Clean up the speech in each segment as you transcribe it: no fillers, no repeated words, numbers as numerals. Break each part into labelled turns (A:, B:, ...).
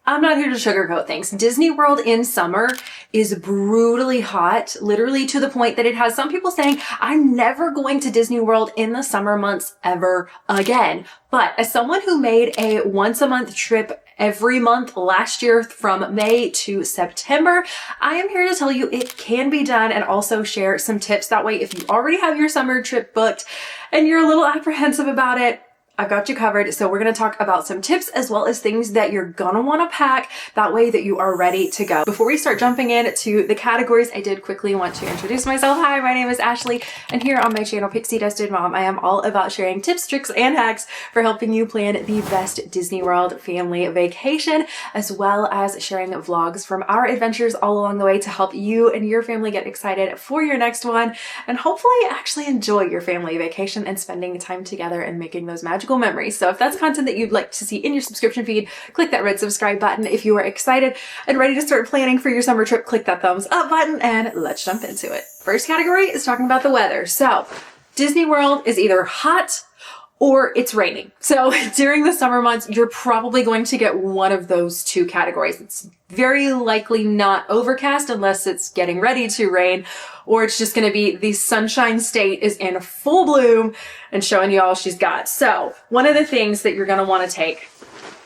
A: I'm not here to sugarcoat things. Disney World in summer is brutally hot, literally to the point that it has some people saying, I'm never going to Disney World in the summer months ever again. But as someone who made a once a month trip every month last year from May to September, I am here to tell you it can be done and also share some tips. That way, if you already have your summer trip booked and you're a little apprehensive about it, I've got you covered. So we're going to talk about some tips as well as things that you're going to want to pack. That way that you are ready to go. Before we start jumping into the categories, I did quickly want to introduce myself. Hi, my name is Ashley, and here on my channel, Pixie Dusted Mom, I am all about sharing tips, tricks, and hacks for helping you plan the best Disney World family vacation, as well as sharing vlogs from our adventures all along the way to help you and your family get excited for your next one and hopefully actually enjoy your family vacation and spending time together and making those magical memories. So if that's content that you'd like to see in your subscription feed, click that red subscribe button. If you are excited and ready to start planning for your summer trip, click that thumbs up button and let's jump into it. First category is talking about the weather. So Disney World is either hot or it's raining. So during the summer months, you're probably going to get one of those two categories. It's very likely not overcast unless it's getting ready to rain, or it's just going to be the sunshine state is in full bloom and showing you all she's got. So one of the things that you're going to want to take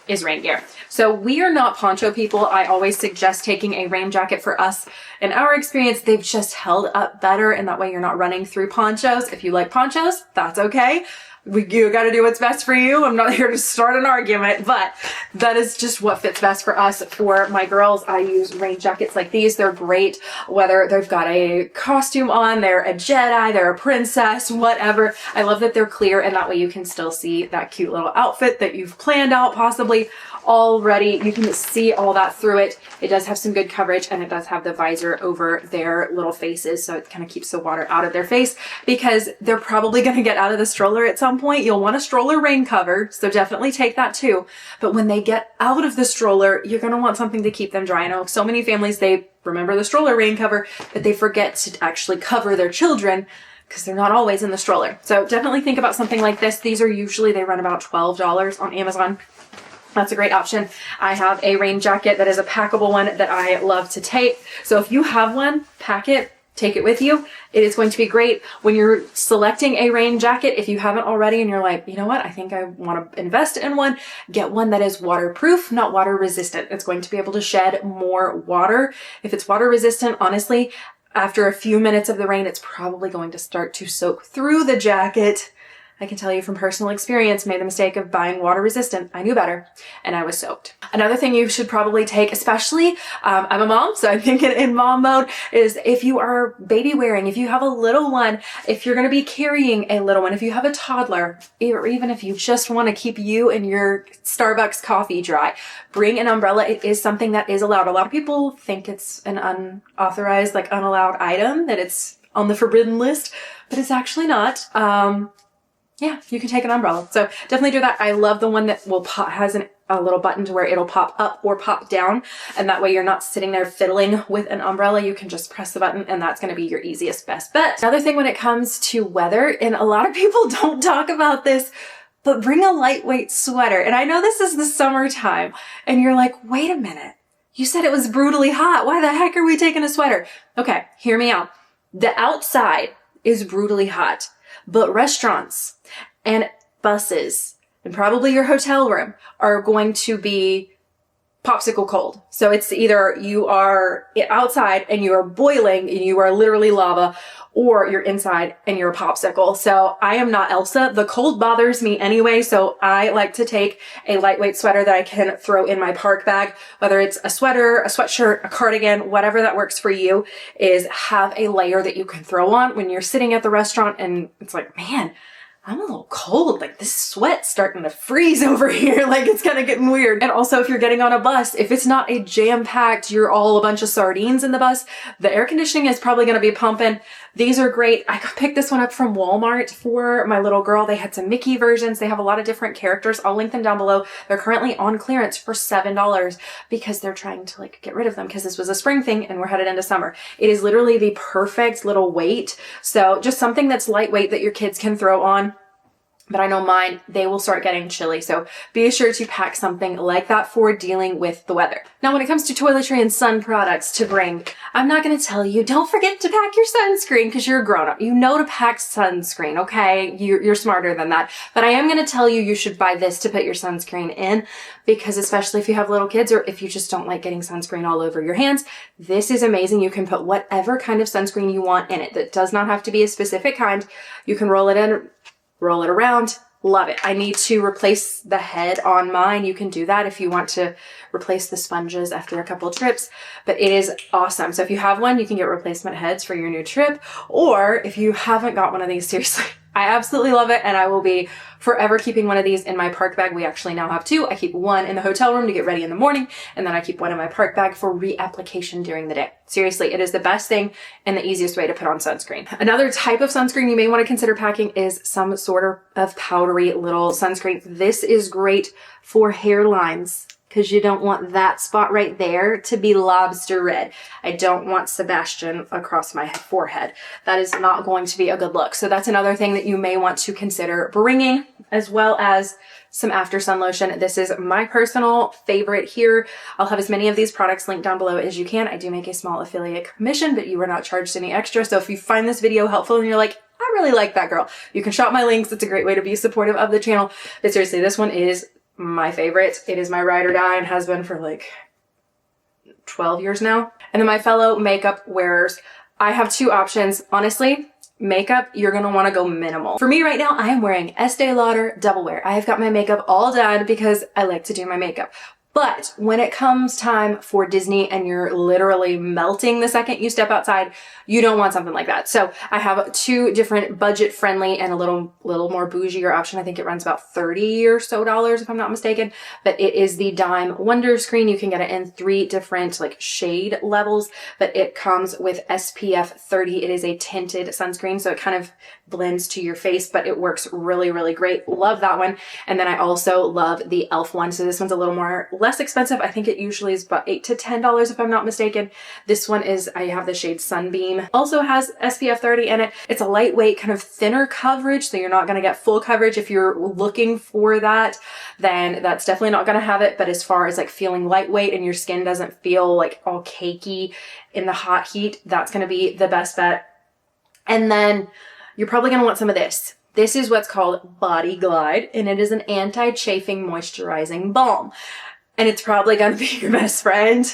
A: is rain gear. So we are not poncho people. I always suggest taking a rain jacket. For us. In our experience, they've just held up better, and that way you're not running through ponchos. If you like ponchos, that's okay. You got to do what's best for you. I'm not here to start an argument, but that is just what fits best for us. For my girls, I use rain jackets like these. They're great, whether they've got a costume on, they're a Jedi, they're a princess, whatever. I love that they're clear, and that way you can still see that cute little outfit that you've planned out possibly already. You can see all that through it. It does have some good coverage, and it does have the visor over their little faces, so it kind of keeps the water out of their face, because they're probably going to get out of the stroller at some point. You'll want a stroller rain cover, so definitely take that too. But when they get out of the stroller, you're going to want something to keep them dry. I know so many families, they remember the stroller rain cover, but they forget to actually cover their children because they're not always in the stroller. So definitely think about something like this. These are usually, they run about $12 on Amazon. That's a great option. I have a rain jacket that is a packable one that I love to take. So if you have one, pack it, take it with you. It is going to be great when you're selecting a rain jacket. If you haven't already and you're like, you know what, I think I want to invest in one, get one that is waterproof, not water resistant. It's going to be able to shed more water. If it's water resistant, honestly, after a few minutes of the rain, it's probably going to start to soak through the jacket. I can tell you from personal experience, made the mistake of buying water resistant. I knew better, and I was soaked. Another thing you should probably take, especially, I'm a mom, so I'm thinking in mom mode, is if you are baby wearing, if you have a little one, if you're going to be carrying a little one, if you have a toddler, or even if you just want to keep you and your Starbucks coffee dry, bring an umbrella. It is something that is allowed. A lot of people think it's an unauthorized, like unallowed item, that it's on the forbidden list, but it's actually not. Yeah, you can take an umbrella. So definitely do that. I love the one that will pop, has a little button to where it'll pop up or pop down. And that way you're not sitting there fiddling with an umbrella. You can just press the button, and that's going to be your easiest best bet. Another thing when it comes to weather, and a lot of people don't talk about this, but bring a lightweight sweater. And I know this is the summertime and you're like, wait a minute, you said it was brutally hot. Why the heck are we taking a sweater? Okay, hear me out. The outside is brutally hot, but restaurants and buses and probably your hotel room are going to be popsicle cold. So it's either you are outside and you are boiling and you are literally lava, or you're inside and you're a popsicle. So I am not Elsa. The cold bothers me anyway. So I like to take a lightweight sweater that I can throw in my park bag, whether it's a sweater, a sweatshirt, a cardigan, whatever that works for you, is have a layer that you can throw on when you're sitting at the restaurant and it's like, man, I'm a little cold. Like this sweat's starting to freeze over here. Like it's kind of getting weird. And also if you're getting on a bus, if it's not a jam-packed, you're all a bunch of sardines in the bus, the air conditioning is probably going to be pumping. These are great. I picked this one up from Walmart for my little girl. They had some Mickey versions. They have a lot of different characters. I'll link them down below. They're currently on clearance for $7 because they're trying to like get rid of them because this was a spring thing and we're headed into summer. It is literally the perfect little weight. So just something that's lightweight that your kids can throw on. but I know mine, they will start getting chilly. So be sure to pack something like that for dealing with the weather. Now, when it comes to toiletry and sun products to bring, I'm not going to tell you, don't forget to pack your sunscreen because you're a grown up. You know to pack sunscreen, okay? You're smarter than that. But I am going to tell you, you should buy this to put your sunscreen in, because especially if you have little kids or if you just don't like getting sunscreen all over your hands, this is amazing. You can put whatever kind of sunscreen you want in it. That does not have to be a specific kind. You can roll it in, roll it around. Love it. I need to replace the head on mine. You can do that if you want to replace the sponges after a couple trips, but it is awesome. So if you have one, you can get replacement heads for your new trip. Or if you haven't got one of these, seriously, I absolutely love it. And I will be forever keeping one of these in my park bag. We actually now have two. I keep one in the hotel room to get ready in the morning, and then I keep one in my park bag for reapplication during the day. Seriously, it is the best thing and the easiest way to put on sunscreen. Another type of sunscreen you may want to consider packing is some sort of powdery little sunscreen. This is great for hairlines, because you don't want that spot right there to be lobster red. I don't want Sebastian across my forehead. That is not going to be a good look. So that's another thing that you may want to consider bringing, as well as some after sun lotion. This is my personal favorite here. I'll have as many of these products linked down below as you can. I do make a small affiliate commission, but you are not charged any extra. So if you find this video helpful and you're like, I really like that girl, you can shop my links. It's a great way to be supportive of the channel. But seriously, this one is my favorite. It is my ride or die and has been for like 12 years now. And then my fellow makeup wearers, I have two options. Honestly, makeup, you're going to want to go minimal. For me right now, I am wearing Estee Lauder Double Wear. I have got my makeup all done because I like to do my makeup. But when it comes time for Disney and you're literally melting the second you step outside, you don't want something like that. So I have two different budget friendly and a little more bougier option. I think it runs about $30 or so if I'm not mistaken, but it is the Dime Wonder Screen. You can get it in 3 different like shade levels, but it comes with SPF 30. It is a tinted sunscreen, so it kind of blends to your face, but it works really, really great. Love that one. And then I also love the e.l.f. one. So this one's a little less expensive. I think it usually is about $8 to $10 if I'm not mistaken. This one is, I have the shade Sunbeam. Also has SPF 30 in it. It's a lightweight, kind of thinner coverage, so you're not going to get full coverage. If you're looking for that, then that's definitely not going to have it. But as far as like feeling lightweight and your skin doesn't feel like all cakey in the hot heat, that's going to be the best bet. And then you're probably going to want some of this. This is what's called Body Glide, and it is an anti-chafing moisturizing balm. And it's probably going to be your best friend.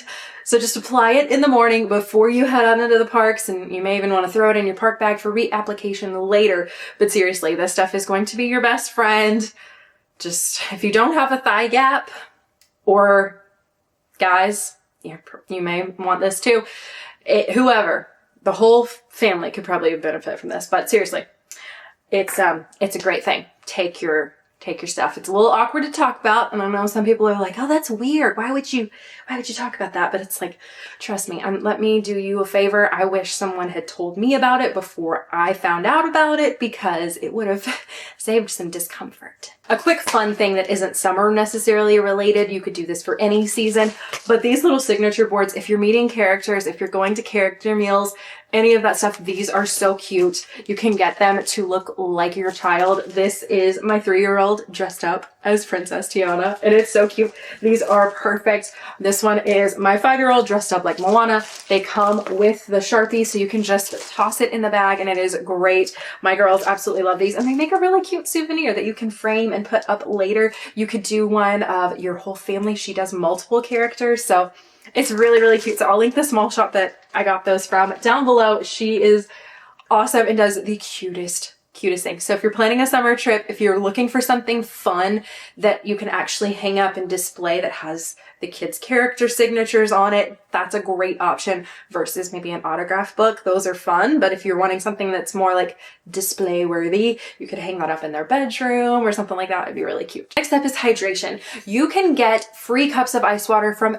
A: So just apply it in the morning before you head out into the parks, and you may even want to throw it in your park bag for reapplication later. But seriously, this stuff is going to be your best friend. Just, if you don't have a thigh gap, or guys, you may want this too. Whoever, the whole family could probably benefit from this. But seriously, it's a great thing. Take your stuff. It's a little awkward to talk about, and I know some people are like, oh, that's weird. Why would you talk about that? But it's like, trust me, let me do you a favor. I wish someone had told me about it before I found out about it, because it would have saved some discomfort. A quick fun thing that isn't summer necessarily related, you could do this for any season, but these little signature boards, if you're meeting characters, if you're going to character meals, any of that stuff, these are so cute. You can get them to look like your child. This is my 3-year-old dressed up as Princess Tiana, and it's so cute. These are perfect. This one is my 5-year-old dressed up like Moana. They come with the Sharpie, so you can just toss it in the bag, and it is great. My girls absolutely love these, and they make a really cute souvenir that you can frame and put up later. You could do one of your whole family. She does multiple characters, so it's really, really cute. So I'll link the small shop that I got those from down below. She is awesome and does the cutest thing. So if you're planning a summer trip, if you're looking for something fun that you can actually hang up and display that has the kids' character signatures on it, that's a great option versus maybe an autograph book. Those are fun, but if you're wanting something that's more like display worthy, you could hang that up in their bedroom or something like that. It'd be really cute. Next up is hydration. You can get free cups of ice water from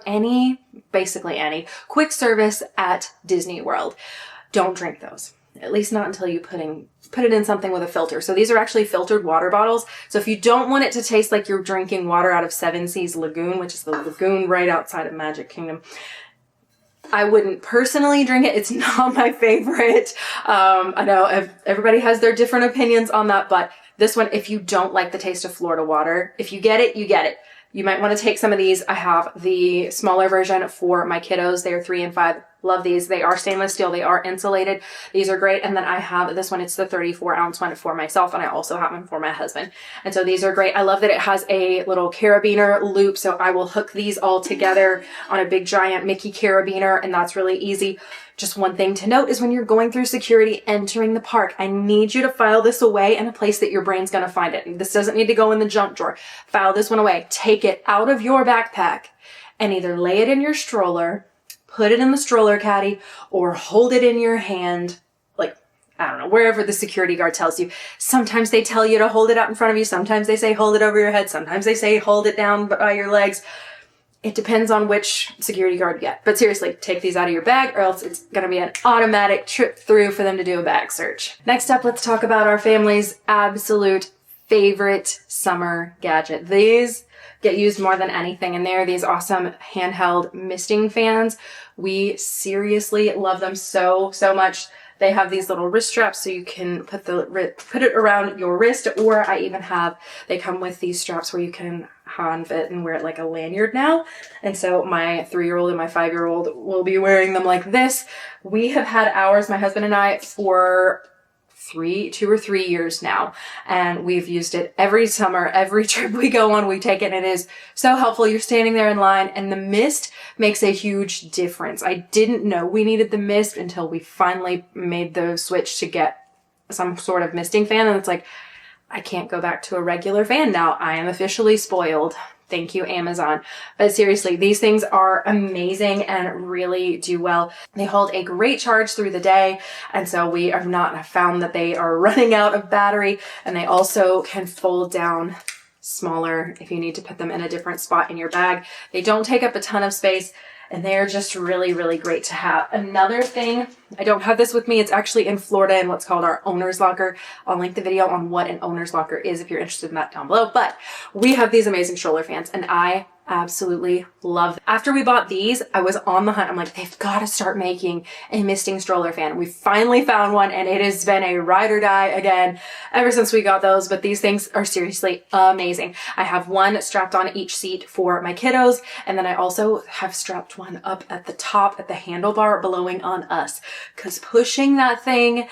A: basically any quick service at Disney World. Don't drink those. At least not until you put it in something with a filter. So these are actually filtered water bottles. So if you don't want it to taste like you're drinking water out of Seven Seas Lagoon, which is the lagoon right outside of Magic Kingdom, I wouldn't personally drink it. It's not my favorite. I know everybody has their different opinions on that, but This one, if you don't like the taste of Florida water, if you get it, you get it. You might want to take some of these. I have the smaller version for my kiddos. They are 3 and 5. Love these. They are stainless steel. They are insulated. These are great. And then I have this one. It's the 34-ounce one for myself, and I also have one for my husband. And so these are great. I love that it has a little carabiner loop, so I will hook these all together on a big giant Mickey carabiner, and that's really easy. Just one thing to note is when you're going through security entering the park, I need you to file this away in a place that your brain's going to find it. This doesn't need to go in the junk drawer. File this one away. Take it out of your backpack and either lay it in your stroller, put it in the stroller caddy, or hold it in your hand, like, I don't know, wherever the security guard tells you. Sometimes they tell you to hold it out in front of you. Sometimes they say hold it over your head. Sometimes they say hold it down by your legs. It depends on which security guard you get. But seriously, take these out of your bag or else it's going to be an automatic trip through for them to do a bag search. Next up, let's talk about our family's absolute favorite summer gadget. These get used more than anything, and they're these awesome handheld misting fans. We seriously love them so much. They have these little wrist straps so you can put it around your wrist, or they come with these straps where you can have it and wear it like a lanyard now. And so my 3-year-old and my 5-year-old will be wearing them like this. We have had ours, my husband and I, for 2 or 3 years now, and we've used it every summer. Every trip we go on, we take it, and it is so helpful. You're standing there in line, and the mist makes a huge difference. I didn't know we needed the mist until we finally made the switch to get some sort of misting fan, and it's like, I can't go back to a regular fan now. I am officially spoiled. Thank you, Amazon. But seriously, these things are amazing and really do well. They hold a great charge through the day, and so we have not found that they are running out of battery, and they also can fold down smaller if you need to put them in a different spot in your bag. They don't take up a ton of space, and they are just really great to have. Another thing, I don't have this with me. It's actually in Florida in what's called our owner's locker. I'll link the video on what an owner's locker is if you're interested in that down below. But we have these amazing stroller fans, and I absolutely love them. After we bought these, I was on the hunt. I'm like, they've got to start making a misting stroller fan. We finally found one, and it has been a ride or die again ever since we got those. But these things are seriously amazing. I have one strapped on each seat for my kiddos, and then I also have strapped one up at the top at the handlebar blowing on us, because pushing that thing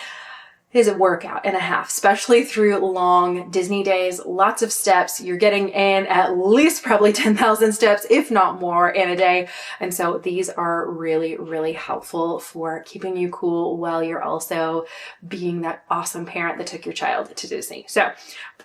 A: is a workout and a half, especially through long Disney days. Lots of steps. You're getting in at least probably 10,000 steps, if not more, in a day. And so these are really helpful for keeping you cool while you're also being that awesome parent that took your child to Disney. So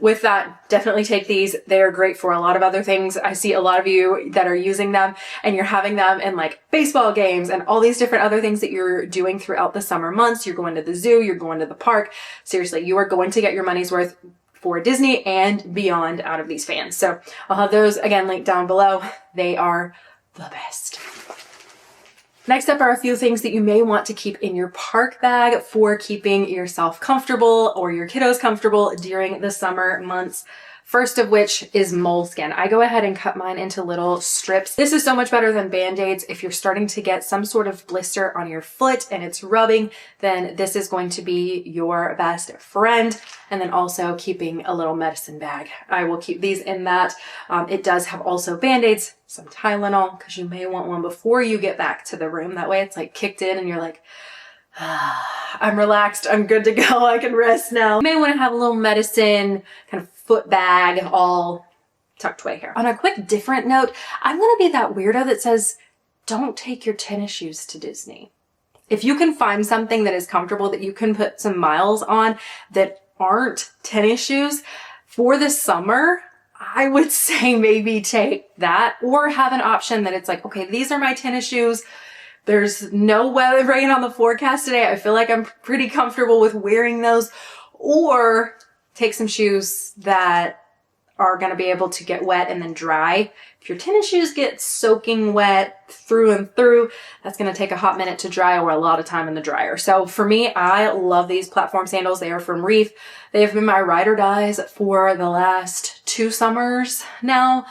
A: with that, definitely take these. They're great for a lot of other things. I see a lot of you that are using them, and you're having them in like baseball games and all these different other things that you're doing throughout the summer months. You're going to the zoo, you're going to the park. Seriously, you are going to get your money's worth for Disney and beyond out of these fans. So I'll have those again linked down below. They are the best. Next up are a few things that you may want to keep in your park bag for keeping yourself comfortable or your kiddos comfortable during the summer months. First of which is moleskin. I go ahead and cut mine into little strips. This is so much better than Band-Aids. If you're starting to get some sort of blister on your foot and it's rubbing, then this is going to be your best friend. And then also keeping a little medicine bag. I will keep these in that. It does have also Band-Aids, some Tylenol, because you may want one before you get back to the room. That way it's like kicked in and you're like, I'm relaxed, I'm good to go, I can rest now. You may want to have a little medicine kind of foot bag all tucked away here. On a quick different note, I'm going to be that weirdo that says, don't take your tennis shoes to Disney. If you can find something that is comfortable that you can put some miles on that aren't tennis shoes for the summer, I would say maybe take that, or have an option that it's like, okay, these are my tennis shoes. There's no weather rain on the forecast today. I feel like I'm pretty comfortable with wearing those. Or take some shoes that are going to be able to get wet and then dry. If your tennis shoes get soaking wet through and through, that's going to take a hot minute to dry or a lot of time in the dryer. So for me, I love these platform sandals. They are from Reef. They have been my ride or dies for the last 2 summers now.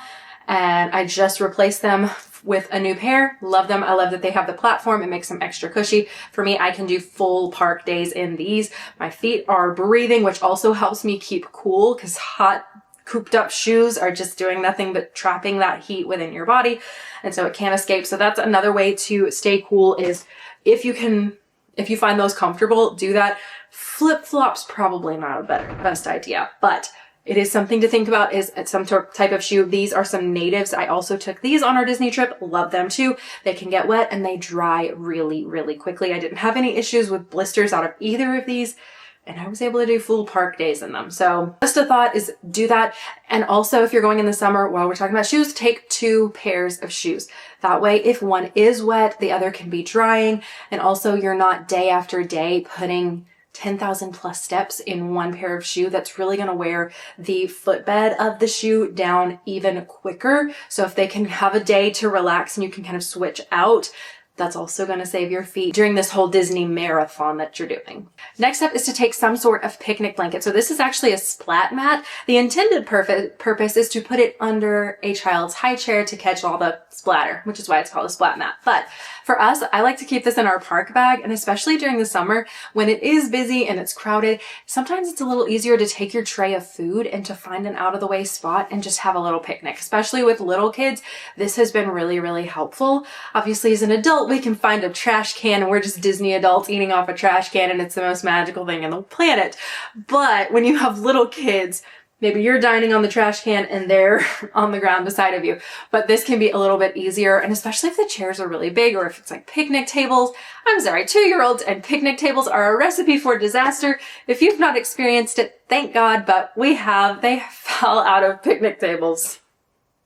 A: And I just replaced them with a new pair. Love them. I love that they have the platform. It makes them extra cushy. For me, I can do full park days in these. My feet are breathing, which also helps me keep cool because hot cooped up shoes are just doing nothing but trapping that heat within your body. And so it can't escape. So that's another way to stay cool is if you find those comfortable, do that. Flip-flops probably not a best idea, but it is something to think about is some type of shoe. These are some natives. I also took these on our Disney trip. Love them too. They can get wet and they dry really, really quickly. I didn't have any issues with blisters out of either of these. And I was able to do full park days in them. So just a thought is do that. And also if you're going in the summer, while we're talking about shoes, take 2 pairs of shoes. That way, if one is wet, the other can be drying. And also you're not day after day putting 10,000 plus steps in one pair of shoe. That's really going to wear the footbed of the shoe down even quicker. So if they can have a day to relax and you can kind of switch out, that's also going to save your feet during this whole Disney marathon that you're doing. Next up is to take some sort of picnic blanket. So this is actually a splat mat. The intended purpose is to put it under a child's high chair to catch all the splatter, which is why it's called a splat mat. But for us, I like to keep this in our park bag, and especially during the summer when it is busy and it's crowded, sometimes it's a little easier to take your tray of food and to find an out of the way spot and just have a little picnic. Especially with little kids, this has been really, really helpful. Obviously, as an adult, we can find a trash can and we're just Disney adults eating off a trash can and it's the most magical thing on the planet. But when you have little kids, maybe you're dining on the trash can and they're on the ground beside of you. But this can be a little bit easier, and especially if the chairs are really big or if it's like picnic tables. I'm sorry, 2-year-olds and picnic tables are a recipe for disaster. If you've not experienced it, thank God, but we have. They fell out of picnic tables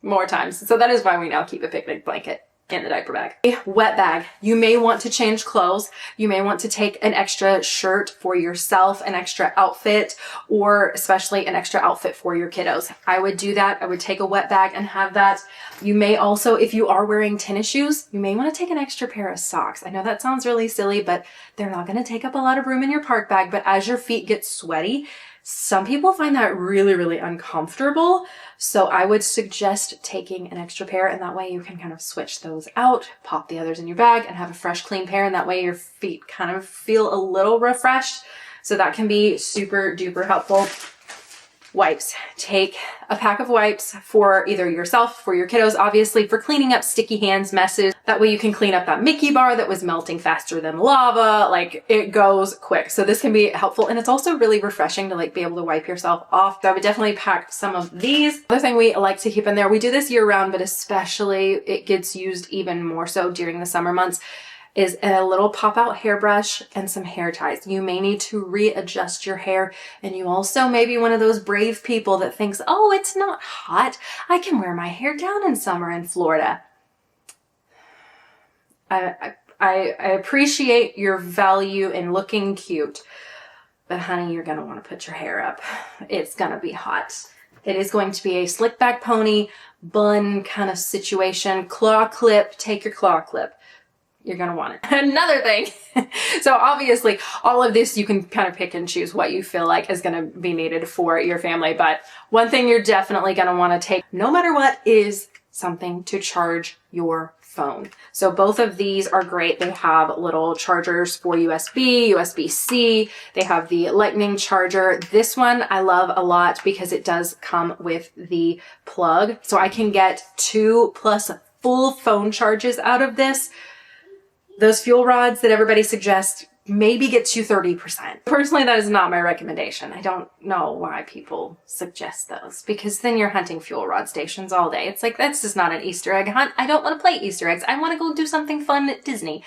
A: more times. So that is why we now keep a picnic blanket in the diaper bag. A wet bag. You may want to change clothes. You may want to take an extra shirt for yourself, an extra outfit, or especially an extra outfit for your kiddos. I would do that. I would take a wet bag and have that. You may also, if you are wearing tennis shoes, you may want to take an extra pair of socks. I know that sounds really silly, but they're not going to take up a lot of room in your park bag. But as your feet get sweaty, some people find that really, really uncomfortable. So I would suggest taking an extra pair, and that way you can kind of switch those out, pop the others in your bag and have a fresh, clean pair. And that way your feet kind of feel a little refreshed. So that can be super duper helpful. Wipes. Take a pack of wipes for either yourself, for your kiddos, obviously, for cleaning up sticky hands, messes. That way you can clean up that Mickey bar that was melting faster than lava. Like, it goes quick. So this can be helpful. And it's also really refreshing to like be able to wipe yourself off. So I would definitely pack some of these. Other thing we like to keep in there, we do this year round, but especially it gets used even more so during the summer months, is a little pop-out hairbrush and some hair ties. You may need to readjust your hair, and you also may be one of those brave people that thinks, oh, it's not hot. I can wear my hair down in summer in Florida. I appreciate your value in looking cute, but honey, you're gonna wanna put your hair up. It's gonna be hot. It is going to be a slick back pony, bun kind of situation. Claw clip, take your claw clip. You're going to want it. Another thing. So obviously all of this, you can kind of pick and choose what you feel like is going to be needed for your family. But one thing you're definitely going to want to take no matter what is something to charge your phone. So both of these are great. They have little chargers for USB, USB-C. They have the lightning charger. This one I love a lot because it does come with the plug. So I can get 2+ full phone charges out of this. Those fuel rods that everybody suggests, maybe get to 30%. Personally, that is not my recommendation. I don't know why people suggest those, because then you're hunting fuel rod stations all day. It's like, that's just not an Easter egg hunt. I don't want to play Easter eggs. I want to go do something fun at Disney.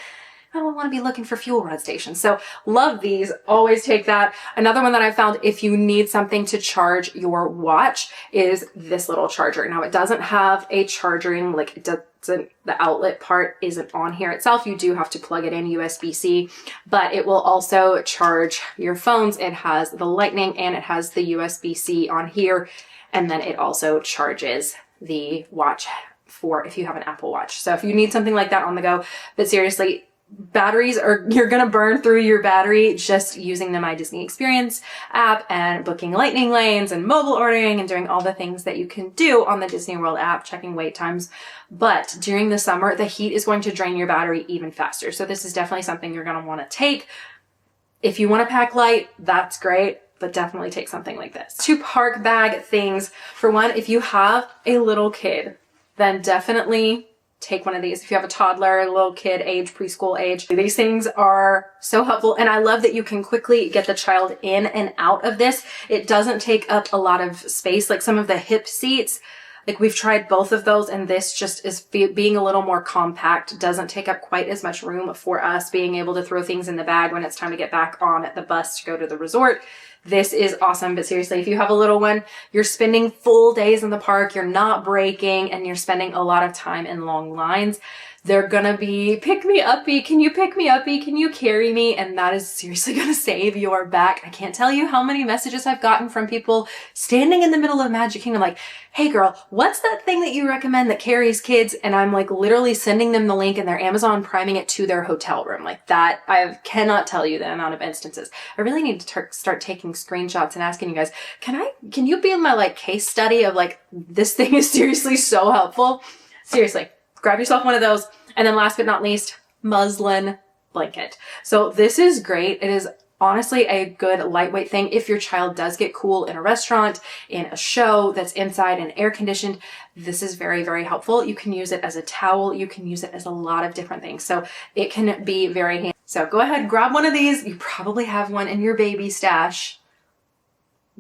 A: I don't want to be looking for fuel rod stations. So love these. Always take that. Another one that I found if you need something to charge your watch is this little charger. Now it doesn't have a charging, like it doesn't, the outlet part isn't on here itself. You do have to plug it in USB-C, but it will also charge your phones. It has the lightning and it has the USB-C on here. And then it also charges the watch for if you have an Apple Watch. So if you need something like that on the go, but seriously, batteries are, you're gonna burn through your battery just using the My Disney Experience app and booking lightning lanes and mobile ordering and doing all the things that you can do on the Disney World app, checking wait times. But during the summer, the heat is going to drain your battery even faster. So this is definitely something you're gonna wanna take. If you wanna pack light, that's great, but definitely take something like this. 2 park bag things. For one, if you have a little kid, then definitely take one of these. If you have a toddler, a little kid age, preschool age, these things are so helpful. And I love that you can quickly get the child in and out of this. It doesn't take up a lot of space. Like some of the hip seats, like we've tried both of those, and this just is being a little more compact, doesn't take up quite as much room for us, being able to throw things in the bag when it's time to get back on at the bus to go to the resort. This is awesome. But seriously, if you have a little one, you're spending full days in the park, you're not breaking, and you're spending a lot of time in long lines. They're gonna be, pick me uppy, can you pick me uppy, can you carry me? And that is seriously gonna save your back. I can't tell you how many messages I've gotten from people standing in the middle of Magic Kingdom like, hey girl, what's that thing that you recommend that carries kids? And I'm like literally sending them the link and they're Amazon priming it to their hotel room. Like that, I cannot tell you the amount of instances. I really need to start taking screenshots and asking you guys, can you be in my like case study of like, this thing is seriously so helpful? Seriously. Grab yourself one of those. And then last but not least, muslin blanket. So this is great. It is honestly a good lightweight thing. If your child does get cool in a restaurant, in a show that's inside and air conditioned, this is very, very helpful. You can use it as a towel. You can use it as a lot of different things. So it can be very handy. So go ahead, grab one of these. You probably have one in your baby stash.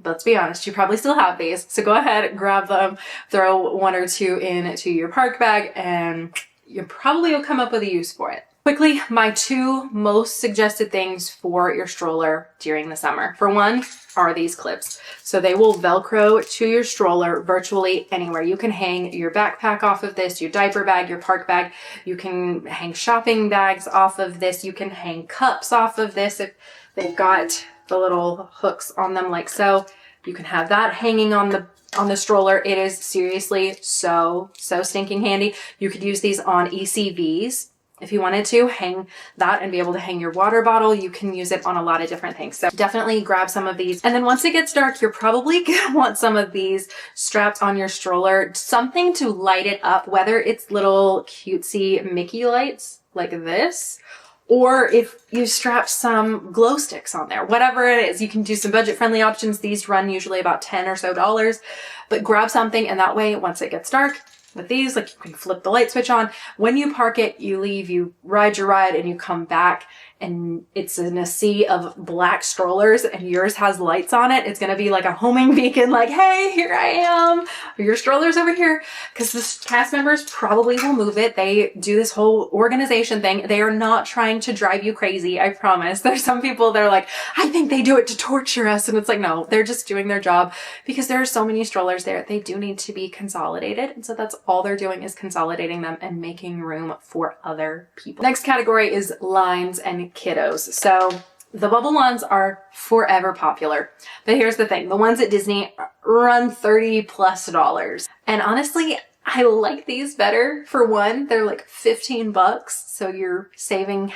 A: Let's be honest, you probably still have these. So go ahead, grab them, throw 1 or 2 into your park bag, and you probably will come up with a use for it. Quickly, my 2 most suggested things for your stroller during the summer. For one, are these clips. So they will Velcro to your stroller virtually anywhere. You can hang your backpack off of this, your diaper bag, your park bag. You can hang shopping bags off of this. You can hang cups off of this if they've got the little hooks on them like so. You can have that hanging on the stroller. It is seriously so stinking handy. You could use these on ECVs if you wanted to hang that and be able to hang your water bottle. You can use it on a lot of different things. So definitely grab some of these. And then once it gets dark, you're probably gonna want some of these strapped on your stroller, something to light it up, whether it's little cutesy Mickey lights like this, or if you strap some glow sticks on there, whatever it is, you can do some budget friendly options. These run usually about $10 or so, but grab something. And that way, once it gets dark with these, like you can flip the light switch on. When you park it, you leave, you ride your ride and you come back and it's in a sea of black strollers and yours has lights on it. It's going to be like a homing beacon, like, hey, here I am. Your stroller's over here. Because the cast members probably will move it. They do this whole organization thing. They are not trying to drive you crazy. I promise. There's some people that are like, I think they do it to torture us. And it's like, no, they're just doing their job because there are so many strollers there. They do need to be consolidated. And so that's all they're doing is consolidating them and making room for other people. Next category is lines and kiddos. So the bubble ones are forever popular, but here's the thing. The ones at Disney run $30+. And honestly, I like these better. For one, they're like $15. So you're spending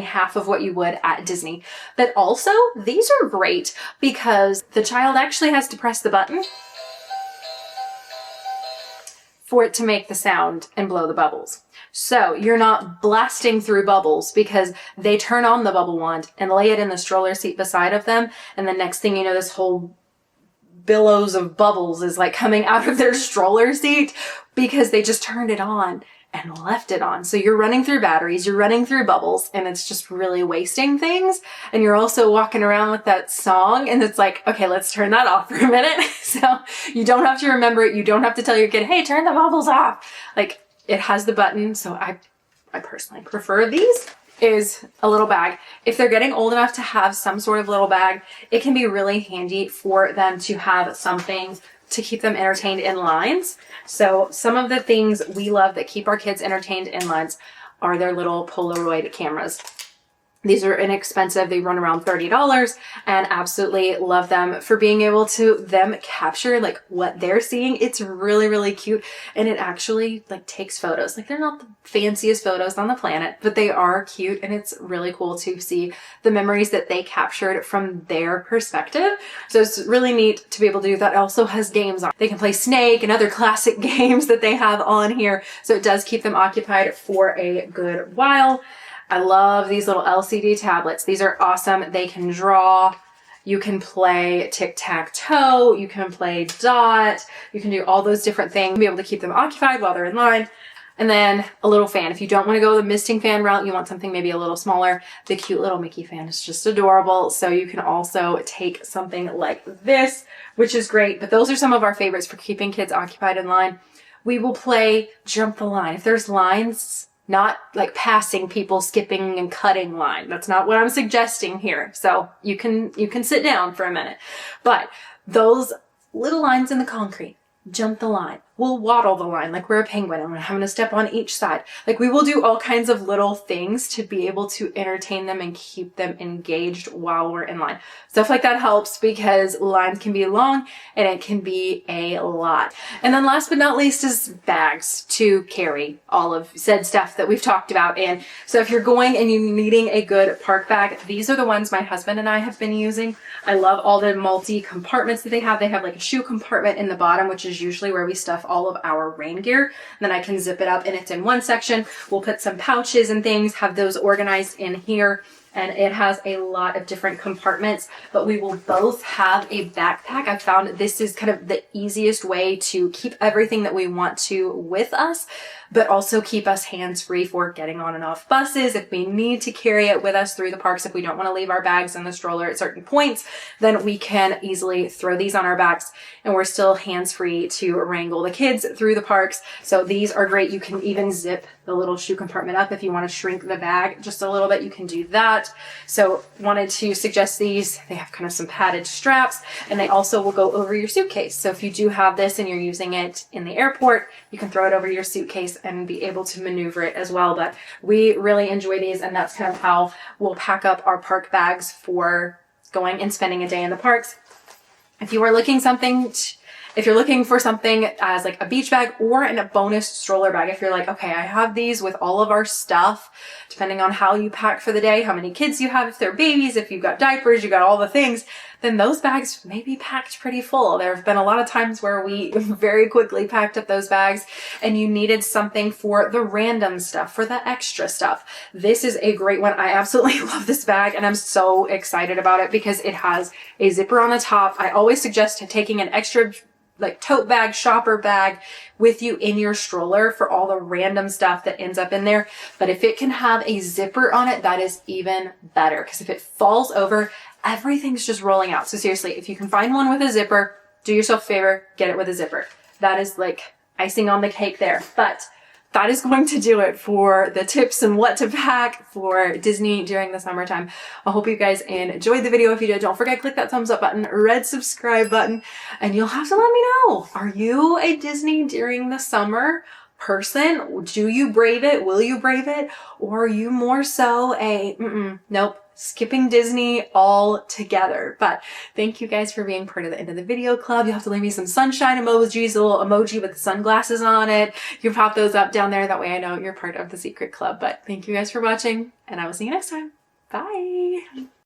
A: half of what you would at Disney. But also these are great because the child actually has to press the button for it to make the sound and blow the bubbles. So you're not blasting through bubbles because they turn on the bubble wand and lay it in the stroller seat beside of them. And the next thing you know, this whole billows of bubbles is like coming out of their stroller seat because they just turned it on and left it on. So you're running through batteries, you're running through bubbles, and it's just really wasting things. And you're also walking around with that song and it's like, okay, let's turn that off for a minute. So you don't have to remember it. You don't have to tell your kid, hey, turn the bubbles off. Like it has the button. So I personally prefer these. Is a little bag. If they're getting old enough to have some sort of little bag, it can be really handy for them to have something to keep them entertained in lines. So some of the things we love that keep our kids entertained in lines are their little Polaroid cameras. These are inexpensive. They run around $30 and absolutely love them for being able to them capture like what they're seeing. It's really, really cute. And it actually like takes photos. Like they're not the fanciest photos on the planet, but they are cute. And it's really cool to see the memories that they captured from their perspective. So it's really neat to be able to do that. It also has games on. They can play Snake and other classic games that they have on here. So it does keep them occupied for a good while. I love these little LCD tablets. These are awesome. They can draw. You can play tic-tac-toe. You can play dot. You can do all those different things. Be able to keep them occupied while they're in line. And then a little fan. If you don't want to go the misting fan route, you want something maybe a little smaller, the cute little Mickey fan is just adorable. So you can also take something like this, which is great. But those are some of our favorites for keeping kids occupied in line. We will play jump the line. If there's lines, not like passing people, skipping and cutting line. That's not what I'm suggesting here. So you can sit down for a minute. But those little lines in the concrete, jump the line. We'll waddle the line like we're a penguin and we're having to step on each side. Like we will do all kinds of little things to be able to entertain them and keep them engaged while we're in line. Stuff like that helps because lines can be long and it can be a lot. And then last but not least is bags to carry all of said stuff that we've talked about in. So if you're going and you're needing a good park bag, these are the ones my husband and I have been using. I love all the multi-compartments that they have. They have like a shoe compartment in the bottom, which is usually where we stuff all of our rain gear. And then I can zip it up and it's in one section. We'll put some pouches and things, have those organized in here. And it has a lot of different compartments, but we will both have a backpack. I found this is kind of the easiest way to keep everything that we want to with us, but also keep us hands-free for getting on and off buses. If we need to carry it with us through the parks, if we don't want to leave our bags in the stroller at certain points, then we can easily throw these on our backs and we're still hands-free to wrangle the kids through the parks. So these are great. You can even zip the little shoe compartment up. If you want to shrink the bag just a little bit, you can do that. So wanted to suggest these. They have kind of some padded straps and they also will go over your suitcase. So if you do have this and you're using it in the airport, you can throw it over your suitcase and be able to maneuver it as well. But we really enjoy these and that's kind of how we'll pack up our park bags for going and spending a day in the parks. If you are looking if you're looking for something as like a beach bag or in a bonus stroller bag, if you're like, okay, I have these with all of our stuff, depending on how you pack for the day, how many kids you have, if they're babies, if you've got diapers, you got all the things, then those bags may be packed pretty full. There have been a lot of times where we very quickly packed up those bags and you needed something for the random stuff, for the extra stuff. This is a great one. I absolutely love this bag and I'm so excited about it because it has a zipper on the top. I always suggest taking an extra like tote bag, shopper bag with you in your stroller for all the random stuff that ends up in there. But if it can have a zipper on it, that is even better because if it falls over, everything's just rolling out. So seriously, if you can find one with a zipper, do yourself a favor, get it with a zipper. That is like icing on the cake there. But that is going to do it for the tips and what to pack for Disney during the summertime. I hope you guys enjoyed the video. If you did, don't forget, click that thumbs up button, red subscribe button, and you'll have to let me know. Are you a Disney during the summer person? Do you brave it? Will you brave it? Or are you more so a, nope, skipping Disney all together? But thank you guys for being part of the end of the video club. You'll have to leave me some sunshine emojis, a little emoji with sunglasses on it. You can pop those up down there. That way I know you're part of the secret club. But thank you guys for watching and I will see you next time. Bye.